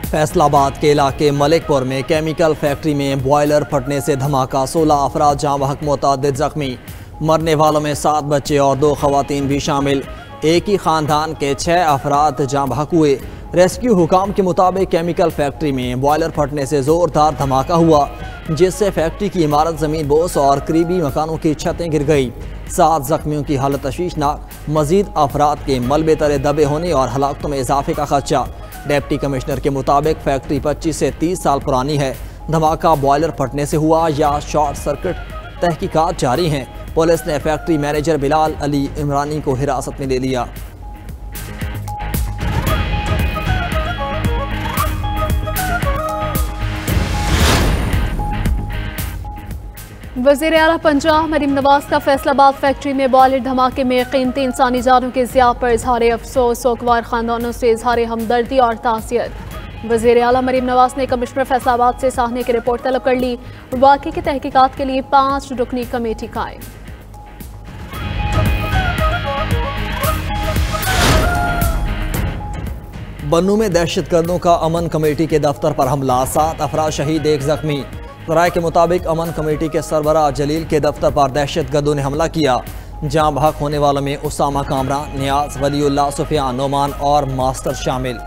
फैसलाबाद के इलाके मलिकपुर में केमिकल फैक्ट्री में बॉयलर फटने से धमाका, 16 अफराद जाँ बहक, मुतअद्दिद जख्मी। मरने वालों में 7 बच्चे और 2 खवातीन भी शामिल। एक ही खानदान के 6 अफराद जाँ बहक हुए। रेस्क्यू हुकाम के मुताबिक केमिकल फैक्ट्री में बॉयलर फटने से ज़ोरदार धमाका हुआ, जिससे फैक्ट्री की इमारत ज़मीन बोस और करीबी मकानों की छतें गिर गई। 7 जख्मियों की हालत तशवीशनाक। मजीद अफराद के मलबे तले दबे होने और हलाकतों में इजाफे का खदशा। डिप्टी कमिश्नर के मुताबिक फैक्ट्री 25 से 30 साल पुरानी है। धमाका बॉयलर फटने से हुआ या शॉर्ट सर्किट, तहकीकात जारी हैं। पुलिस ने फैक्ट्री मैनेजर बिलाल अली इमरानी को हिरासत में ले लिया। वज़ीर आला पंजाब मरीम नवाज का फैसलाबाद फैक्ट्री में बॉयलर धमाके में कीमती इंसानी जानों के ज़िया पर इजहार अफसोस, सोगवार खानदानों से इजहार हमदर्दी और ताज़ियत। वज़ीर आला मरीम नवाज ने कमिश्नर फैसलाबाद से साहने की रिपोर्ट तलब कर ली। वाक़े की तहकीकात के लिए 5 रुकनी कमेटी कायम। बन्नू में दहशतगर्दों का अमन कमेटी के दफ्तर पर हमला, 7 अफराद शहीद, 1 जख्मी। राय के मुताबिक अमन कमेटी के सरबराह जलील के दफ्तर पर दहशतगर्दों ने हमला किया। जाँ बहक होने वालों में उसामा कामरान, नियाज, वलीउल्लाह, सुफियान, नोमान और मास्टर शामिल।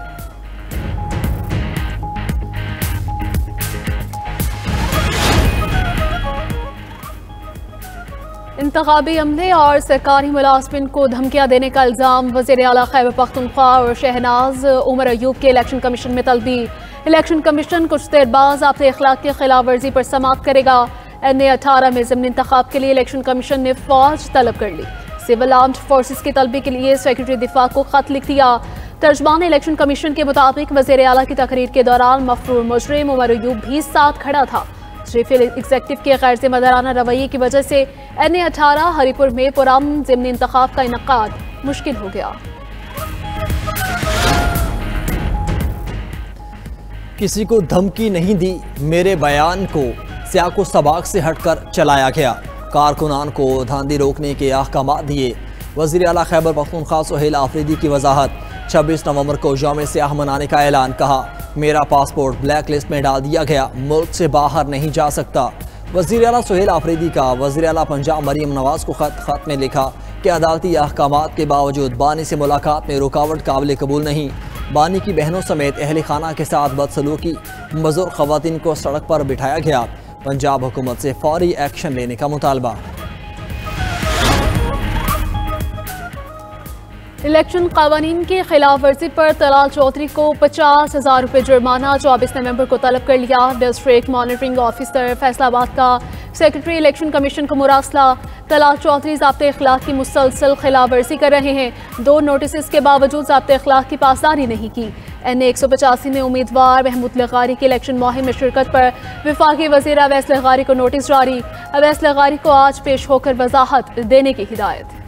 इंतखाबी अमले और सरकारी मुलाजमिन को धमकियां देने का इल्ज़ाम। वज़ीर आला खैबर पख्तूनख्वा और शहनाज उमर अयूब के इलेक्शन कमीशन में तलबी। इलेक्शन कमीशन कुछ देर बाद ज़ाब्ते अखलाक की खिलाफ वर्जी पर समाअत करेगा। NA-18 में ज़िमनी इंतखाब के लिए इलेक्शन कमीशन ने फौज तलब कर ली। सिविल आर्म्ड फोर्सेस की तलबी के लिए सेक्रेटरी दिफा को खत लिख दिया। तर्जमान इलेक्शन कमीशन के मुताबिक वज़ीर आला की तकरीर के दौरान मफरूर मुजरिम उमर अयूब भी साथ खड़ा था। चीफ एग्जीक्यूटिव के गैर जिम्मेदाराना रवैये की वजह से NA-18 हरिपुर में पुरअमन ज़िमनी इंतखाब का इनकाद मुश्किल हो गया। किसी को धमकी नहीं दी, मेरे बयान को सियाको सबाक से हटकर चलाया गया। कारकुनान को धांधी रोकने के अहकाम दिए। वज़ीर आला खैबर पख्तूनख्वा सुहेल आफरीदी की वजाहत। 26 नवंबर को यौम सियाह मनाने का ऐलान। कहा, मेरा पासपोर्ट ब्लैक लिस्ट में डाल दिया गया, मुल्क से बाहर नहीं जा सकता। वज़ीर आला सुहेल आफरीदी का वज़ीर आला पंजाब मरीम नवाज को खत में लिखा कि अदालती अहकामात के बावजूद बानी से मुलाकात में रुकावट काबिल कबूल नहीं। बानी की बहनों समेत अहले खाना के साथ बदसलूकी, मजदूर खवातीन को सड़क पर बिठाया गया। पंजाब हुकूमत से फौरी एक्शन लेने का मुतालबा। इलेक्शन कानून की खिलाफ वर्जी पर तलाल चौधरी को 50,000 रुपये जुर्माना। 24 नवंबर को तलब कर लिया। डिस्ट्रिक्ट मॉनिटरिंग ऑफिसर फैसलाबाद का सेक्रेटरी इलेक्शन कमीशन को मुरासला। तलाल चौधरी ज़ाब्ते अखलाक की मुसलसल खिलाफ वर्जी कर रहे हैं। 2 नोटिस के बावजूद ज़ाब्ते अखलाक की पासदारी नहीं की। NA-185 में उम्मीदवार महमूद लगारी की इलेक्शन मुहिम में शिरकत पर विफाकी वज़ीर अवैस लगारी को नोटिस जारी। अवैस लगारी को आज पेश होकर वजाहत देने की हिदायत।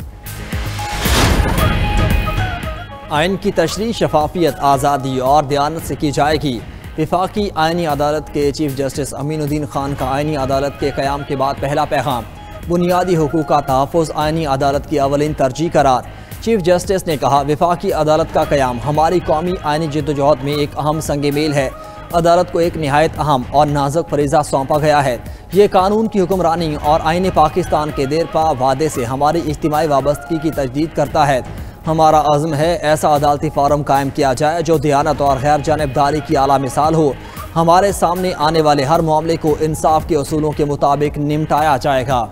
आइन की तशरीह शफाफियत, आज़ादी और दयानत से की जाएगी। विफाकी आइनी अदालत के चीफ जस्टिस अमीनुद्दीन खान का आइनी अदालत के क़याम के बाद पहला पैगाम। बुनियादी हुकूक का तहफ़्फ़ुज़ आइनी अदालत की अवलिन तरजीह करार। चीफ जस्टिस ने कहा, विफाकी अदालत का क़याम हमारी कौमी आइनी जद्दोजहद में एक अहम संग मील है। अदालत को एक नहायत अहम और नाजुक फरीज़ा सौंपा गया है। ये कानून की हुक्मरानी और आइन पाकिस्तान के देरपा वादे से हमारी इज्तिमाई वाबस्तगी की तजदीद करता है। हमारा अज़्म है ऐसा अदालती फ़ोरम कायम किया जाए जो दयानत और गैर जानिबदारी की आला मिसाल हो। हमारे सामने आने वाले हर मामले को इंसाफ के उसूलों के मुताबिक निपटाया जाएगा।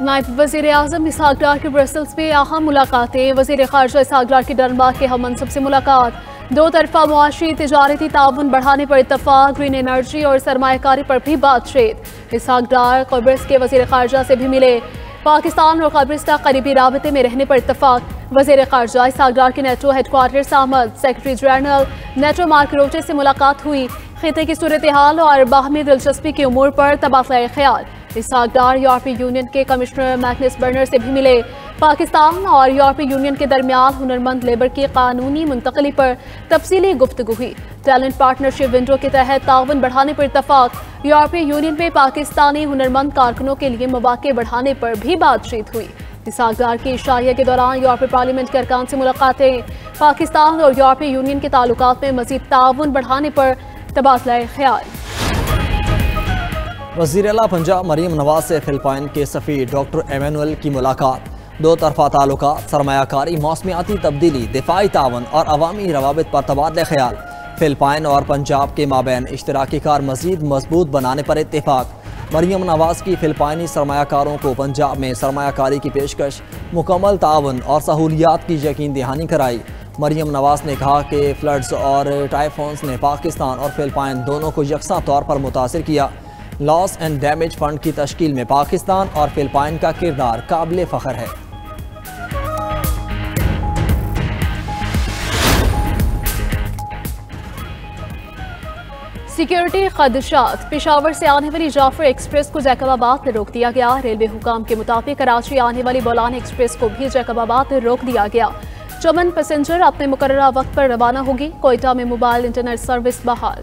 नायब वज़ीर आज़म इसहाक डार की ब्रसल्स में अहम मुलाकातें। वज़ीर ख़ारजा इसहाक डार की डनबाग के हम मनसब से मुलाकात। 2 तरफ़ा मुआशी तिजारती ताउन बढ़ाने पर इत्तफ़ाक़। ग्रीन एनर्जी और सरमायाकारी पर भी बातचीत। इसहाक डार क़ब्रिस के वज़ीर ख़ारजा से भी मिले। पाकिस्तान और क़ब्रिस का करीबी राबते में रहने पर इत्तफ़ाक़। वज़ीर ख़ारजा इसहाक डार के नेटो हेडक्वार्टर आमद। सेक्रेटरी जनरल नेटो मार्क रूटे से मुलाकात हुई। खिते की सूरत हाल और बाहमी दिलचस्पी के उमूर पर तबादला ख्याल। इसहाक डार यूरोपीय यूनियन के कमिश्नर मैग्नस बर्नर से भी मिले। पाकिस्तान और यूरोपीय यूनियन के दरमियान हुनरमंद लेबर की कानूनी मुंतकली पर तफसीली गुफ्तगू हुई। टैलेंट पार्टनरशिप विंडो के तहत ताउन बढ़ाने पर इत्तफाक। यूरोपीय यूनियन में पाकिस्तानी हुनरमंद कारकुनों के लिए मौके बढ़ाने पर भी बातचीत हुई। इसहाक डार की शाहिया के दौरान यूरोपीय पार्लियामेंट के अरकान से मुलाकातें। पाकिस्तान और यूरोपीय यूनियन के ताल्लुकात में मजीद ताउन बढ़ाने पर तबादला ख्याल। वज़ीर आला पंजाब मरीम नवाज से फिलिपाइन के सफ़ीर डॉक्टर एमेनुअल की मुलाकात। दो तरफा ताल्लुकात, सरमायाकारी, मौसमियाती तब्दीली, दिफाई तावन और अवामी रवाबित पर तबादला ख्याल। फिलिपाइन और पंजाब के माबैन इश्तराकी कार मज़ीद मजबूत बनाने पर इत्तेफाक। मरीम नवाज की फिलिपाइनी सरमायाकारों को पंजाब में सरमायाकारी की पेशकश, मुकम्मल तावन और सहूलियात की यकीन दहानी कराई। मरीम नवाज ने कहा कि फ्लड्स और टाइफोन्स ने पाकिस्तान और फिलिपाइन दोनों को यकसा तौर पर मुतासिर किया। लॉस एंड डैमेज फंड की तश्कील में पाकिस्तान और फिलिपाइन का किरदार काबिल फ़ख्र है। सिक्योरिटी खदशात। पेशावर से आने वाली जाफर एक्सप्रेस को जैकबाबाद में रोक दिया गया। रेलवे हुकाम के मुताबिक कराची आने वाली बोलान एक्सप्रेस को भी जैकबाबाद में रोक दिया गया। चमन पैसेंजर अपने मुकर्ररा वक्त पर रवाना होगी। कोयटा में मोबाइल इंटरनेट सर्विस बहाल।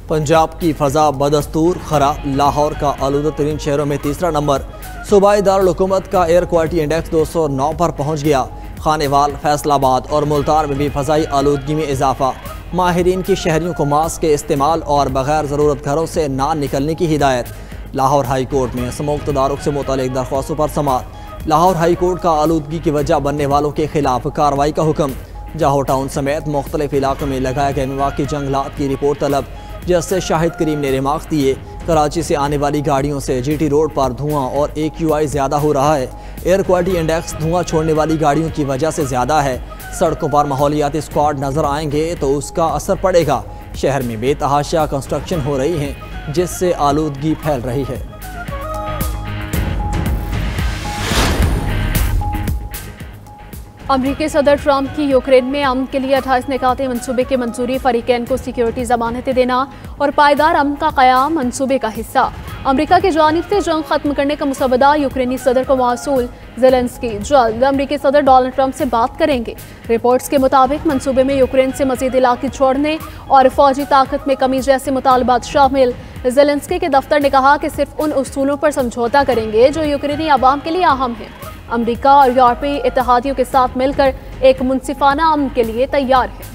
पंजाब की फ़ज़ा बदस्तूर खराब। लाहौर का आलूदा तरीन शहरों में तीसरा नंबर। सूबाई दारुल हुकूमत का एयर क्वालिटी इंडेक्स 209 पर पहुँच गया। खानेवाल, फैसलाबाद और मुल्तान में भी फ़ज़ाई आलूदगी में इजाफा। माहिरीन की शहरियों को मास्क के इस्तेमाल और बगैर ज़रूरत घरों से ना निकलने की हिदायत। लाहौर हाई कोर्ट में स्मोक तदारुक से मुतालिक दरख्वास्तों पर समाअत। लाहौर हाई कोर्ट का आलूदगी की वजह बनने वालों के खिलाफ कार्रवाई का हुक्म। जाहो टाउन समेत मुख्तलिफ इलाकों में लगाए गए मवाक़ी जंगलात की रिपोर्ट तलब। जस्टिस शाहिद करीम ने रिमार्क्स दिए, कराची से आने वाली गाड़ियों से GT रोड पर धुआं और AQI ज़्यादा हो रहा है। एयर क्वालिटी इंडेक्स धुआं छोड़ने वाली गाड़ियों की वजह से ज़्यादा है। सड़कों पर माहौलियाती स्क्वाड नज़र आएंगे तो उसका असर पड़ेगा। शहर में बेतहाशा कंस्ट्रक्शन हो रही हैं जिससे आलूदगी फैल रही है। अमरीकी सदर ट्रंप की यूक्रेन में अमन के लिए 28 निकाते मंसूबे की मंजूरी। फरीकैन को सिक्योरिटी जमानतें देना और पायदार अमन का क़याम मंसूबे का हिस्सा। अमरीका की जानिब से जंग खत्म करने का मुसवदा। यूक्रेनी सदर को मौसूल। ज़ेलेंस्की जल्द अमरीकी सदर डोनाल्ड ट्रंप से बात करेंगे। रिपोर्ट्स के मुताबिक मंसूबे में यूक्रेन से मजीद इलाके छोड़ने और फौजी ताकत में कमी जैसे मुतालबात शामिल। ज़ेलेंस्की के दफ्तर ने कहा कि सिर्फ उन उसूलों पर समझौता करेंगे जो यूक्रेनी आवाम के लिए अहम है। अमरीका और यूरोपीय इत्तेहादियों के साथ मिलकर एक मुनसिफाना अमन के लिए तैयार है।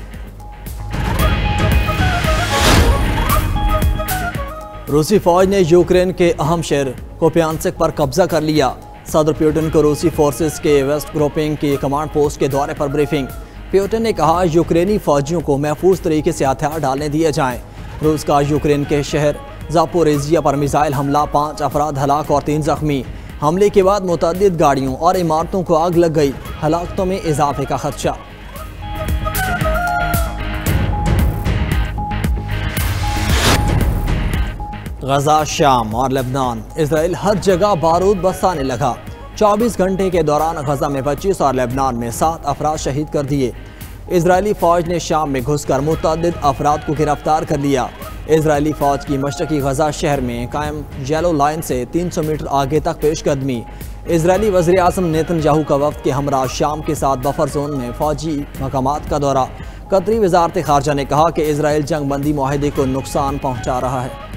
रूसी फौज ने यूक्रेन के अहम शहर कोपियानस्क पर कब्जा कर लिया। सदर पुतिन को रूसी फोर्सेस के वेस्ट ग्रुपिंग की कमांड पोस्ट के दौरे पर ब्रीफिंग। पुतिन ने कहा यूक्रेनी फौजियों को महफूज तरीके से हथियार डालने दिए जाएं। रूस का यूक्रेन के शहर ज़ापोरिजिया पर मिसाइल हमला, 5 अफराद हलाक और 3 जख्मी। हमले के बाद मुतअद्दिद गाड़ियों और इमारतों को आग लग गई। हलाकतों में इजाफे का खदशा। गजा, शाम और लेबनान, इसराइल हर जगह बारूद बरसाने लगा। 24 घंटे के दौरान गजा में 25 और लेबनान में 7 अफराद शहीद कर दिए। इजरायली फ़ौज ने शाम में घुसकर मुतअद्दिद अफराद को गिरफ्तार कर लिया। इजरायली फ़ौज की मशरक़ी गजा शहर में कायम येलो लाइन से 300 मीटर आगे तक पेशकदमी। इजरायली वज़ीर आज़म नेतन्याहू का वफ़द के हमरा शाम के साथ बफर जोन में फ़ौजी मकामात का दौरा। कतरी वज़ारत ख़ारजा ने कहा कि इजराइल जंग बंदी मुआहदे को नुकसान पहुँचा रहा है।